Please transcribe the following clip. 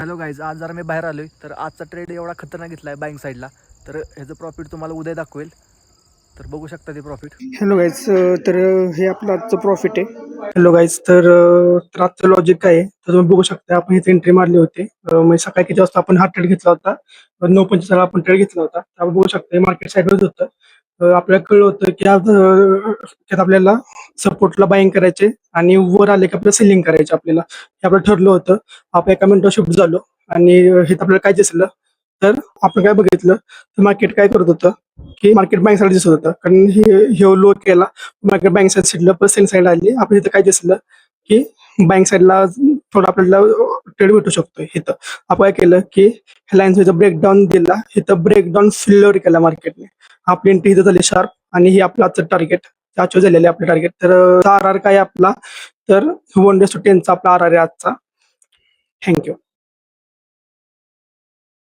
Hello guys, आज जरा मी बाहेर आलोय. तर आजचा ट्रेड एवढा खतरनाक घेतला आहे बाईंग साईडला. तर ह्याचं प्रॉफिट तुम्हाला उद्या दाखवेल. तर बघू शकता ते प्रॉफिट. हॅलो गाईज, तर हे आपलं आजचं प्रॉफिट आहे. हॅलो गाईज, तर आजचं लॉजिक काय आहे तर तुम्ही बघू शकता. आपण इथे एंट्री मारली होती. म्हणजे सकाळी किती वाजता आपण हा ट्रेड घेतला होता, 9:25 आपण ट्रेड घेतला होता. आपण बघू शकता मार्केट साईडवरच होतं. आपल्याला कळलं होतं की आज त्यात आपल्याला सपोर्टला बाईंग करायचे आणि वर आले की आपल्याला सेलिंग करायचे. आपल्याला हे आपलं ठरलं होतं. आपण एका मिनिटावर शिफ्ट झालो आणि हे आपल्याला काय दिसलं तर आपण काय बघितलं तर मार्केट काय करत होतं की मार्केट बँक साईड दिसत होतं. कारण हे लो केला, मार्केट बँक साईड सिडलं पण सेल साईड आली. आपण इथं काय दिसलं की बँक साईडला थोडं आपल्याला ट्रेड भेटू शकतो. इथं आपण काय केलं की लाईन्स ब्रेकडाऊन दिला. इथं ब्रेकडाऊन फिल्लर केला मार्केटने. आपली एंट्री इथं झाली शार्प आणि हे आपलं आजचं टार्गेट अचीव झालेलं आहे. आपलं टार्गेट तर आर आर काय आपला तर 1:10 आपला आर आर आहे आजचा. थँक्यू.